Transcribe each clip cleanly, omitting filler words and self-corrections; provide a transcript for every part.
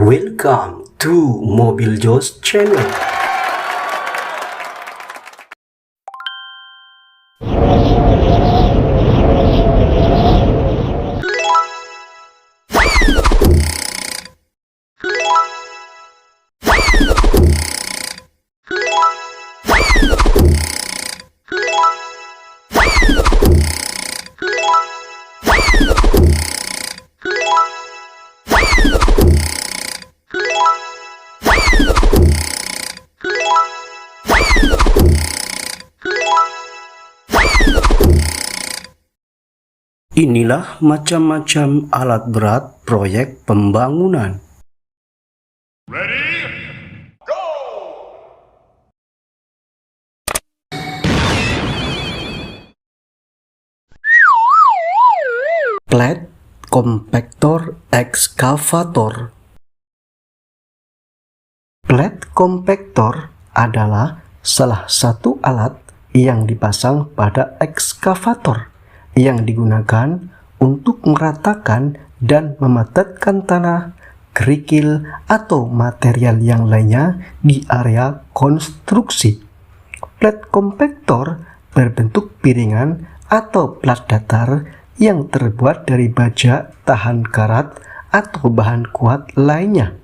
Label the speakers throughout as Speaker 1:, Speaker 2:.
Speaker 1: Welcome to Mobil Jos Channel. Inilah macam-macam alat berat proyek pembangunan.
Speaker 2: Ready? Go!
Speaker 1: Plat kompaktor ekskavator. Plat kompaktor adalah salah satu alat yang dipasang pada ekskavator yang digunakan untuk meratakan dan memadatkan tanah, kerikil, atau material yang lainnya di area konstruksi. Plat kompaktor berbentuk piringan atau plat datar yang terbuat dari baja tahan karat atau bahan kuat lainnya.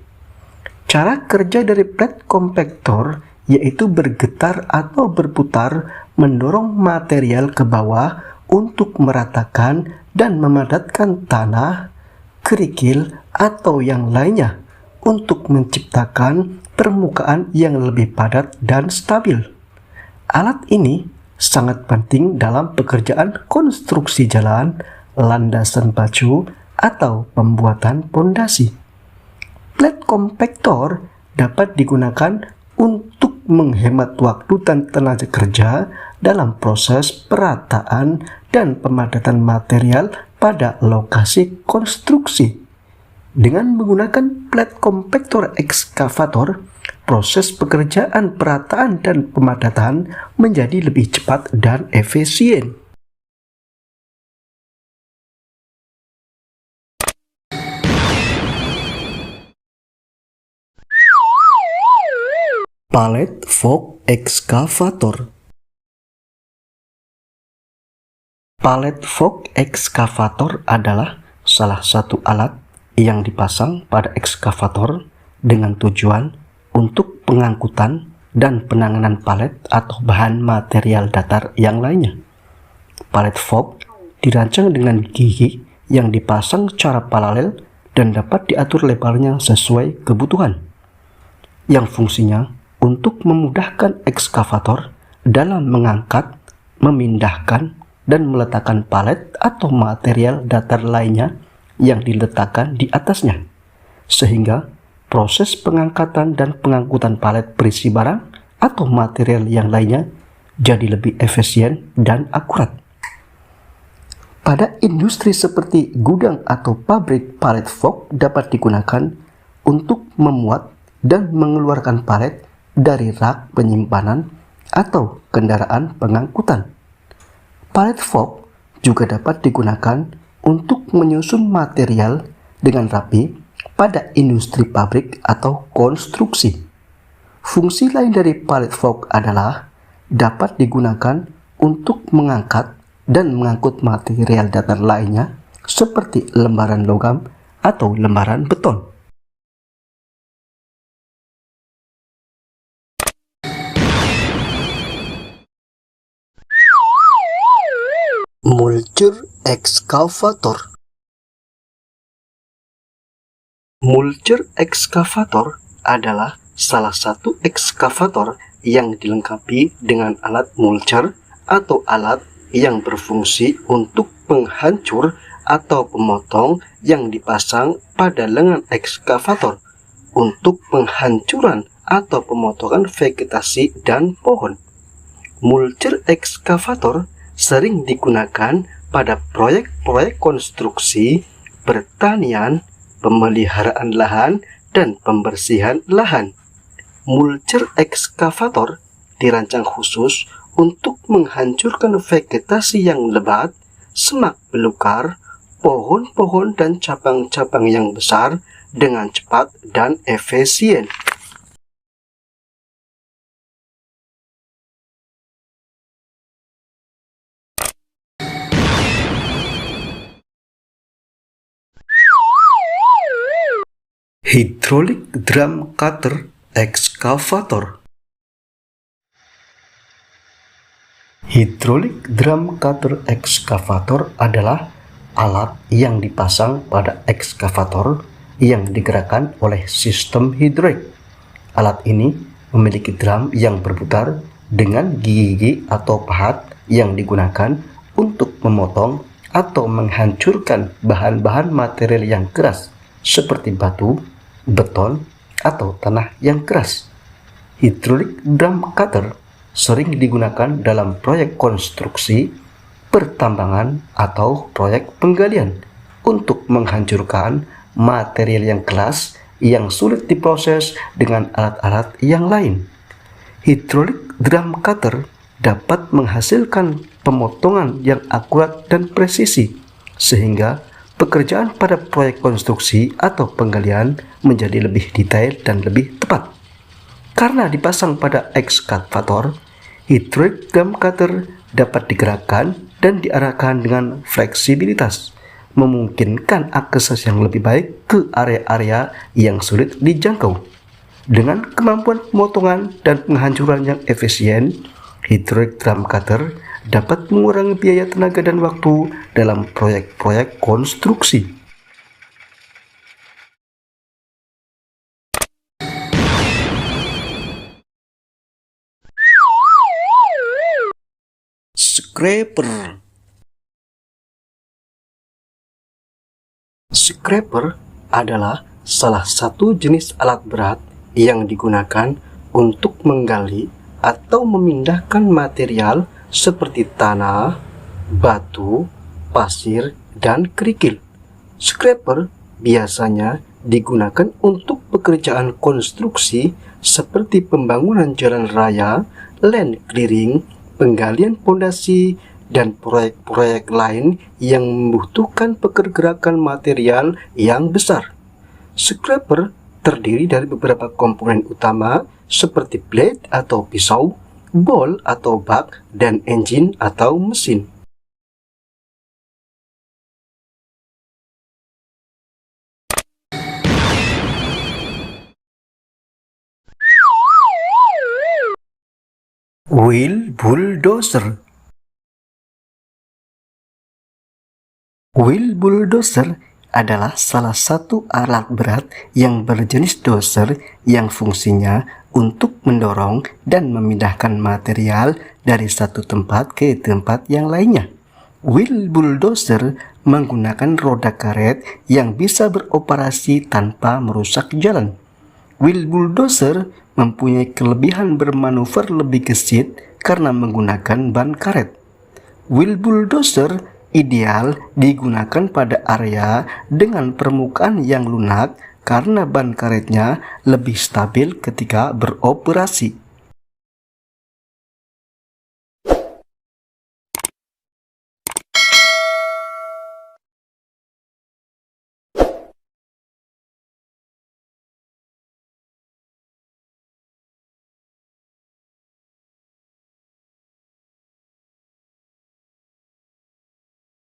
Speaker 1: Cara kerja dari plat kompaktor yaitu bergetar atau berputar mendorong material ke bawah untuk meratakan dan memadatkan tanah, kerikil, atau yang lainnya untuk menciptakan permukaan yang lebih padat dan stabil. Alat ini sangat penting dalam pekerjaan konstruksi jalan, landasan pacu, atau pembuatan pondasi. Plat kompaktor dapat digunakan untuk menghemat waktu dan tenaga kerja dalam proses perataan dan pemadatan material pada lokasi konstruksi. Dengan menggunakan plat kompaktor ekskavator, proses pekerjaan perataan dan pemadatan menjadi lebih cepat dan efisien. Palet fork ekskavator. Palet fork ekskavator adalah salah satu alat yang dipasang pada ekskavator dengan tujuan untuk pengangkutan dan penanganan palet atau bahan material datar yang lainnya. Palet fork dirancang dengan gigi yang dipasang secara paralel dan dapat diatur lebarnya sesuai kebutuhan, yang fungsinya untuk memudahkan ekskavator dalam mengangkat, memindahkan, dan meletakkan palet atau material datar lainnya yang diletakkan di atasnya, sehingga proses pengangkatan dan pengangkutan palet berisi barang atau material yang lainnya jadi lebih efisien dan akurat. Pada industri seperti gudang atau pabrik, palet fork dapat digunakan untuk memuat dan mengeluarkan palet dari rak penyimpanan atau kendaraan pengangkutan. Palet fork juga dapat digunakan untuk menyusun material dengan rapi pada industri pabrik atau konstruksi. Fungsi lain dari palet fork adalah dapat digunakan untuk mengangkat dan mengangkut material datar lainnya seperti lembaran logam atau lembaran beton. Mulcher ekskavator. Mulcher ekskavator adalah salah satu ekskavator yang dilengkapi dengan alat mulcher atau alat yang berfungsi untuk penghancur atau pemotong yang dipasang pada lengan ekskavator untuk penghancuran atau pemotongan vegetasi dan pohon. Mulcher ekskavator sering digunakan pada proyek-proyek konstruksi, pertanian, pemeliharaan lahan, dan pembersihan lahan. Mulcher ekskavator dirancang khusus untuk menghancurkan vegetasi yang lebat, semak belukar, pohon-pohon dan cabang-cabang yang besar dengan cepat dan efisien. Hydraulic drum cutter excavator. Hydraulic drum cutter excavator adalah alat yang dipasang pada ekskavator yang digerakkan oleh sistem hidrolik. Alat ini memiliki drum yang berputar dengan gigi-gigi atau pahat yang digunakan untuk memotong atau menghancurkan bahan-bahan material yang keras seperti batu, beton, atau tanah yang keras. Hydraulic drum cutter sering digunakan dalam proyek konstruksi, pertambangan, atau proyek penggalian untuk menghancurkan material yang keras yang sulit diproses dengan alat-alat yang lain. Hydraulic drum cutter dapat menghasilkan pemotongan yang akurat dan presisi, sehingga pekerjaan pada proyek konstruksi atau penggalian menjadi lebih detail dan lebih tepat. Karena dipasang pada ekskavator, hydraulic drum cutter dapat digerakkan dan diarahkan dengan fleksibilitas, memungkinkan akses yang lebih baik ke area-area yang sulit dijangkau. Dengan kemampuan pemotongan dan penghancuran yang efisien, hydraulic drum cutter dapat mengurangi biaya tenaga dan waktu dalam proyek-proyek konstruksi. Scraper. Scraper adalah salah satu jenis alat berat yang digunakan untuk menggali atau memindahkan material seperti tanah, batu, pasir, dan kerikil. Scraper biasanya digunakan untuk pekerjaan konstruksi seperti pembangunan jalan raya, land clearing, penggalian pondasi, dan proyek-proyek lain yang membutuhkan pergerakan material yang besar. Scraper terdiri dari beberapa komponen utama seperti blade atau pisau, ball atau bak, dan engine atau mesin. Wheel bulldozer. Wheel bulldozer adalah salah satu alat berat yang berjenis dozer yang fungsinya untuk mendorong dan memindahkan material dari satu tempat ke tempat yang lainnya. Wheel bulldozer menggunakan roda karet yang bisa beroperasi tanpa merusak jalan. Wheel bulldozer mempunyai kelebihan bermanuver lebih gesit karena menggunakan ban karet. Wheel bulldozer ideal digunakan pada area dengan permukaan yang lunak karena ban karetnya lebih stabil ketika beroperasi.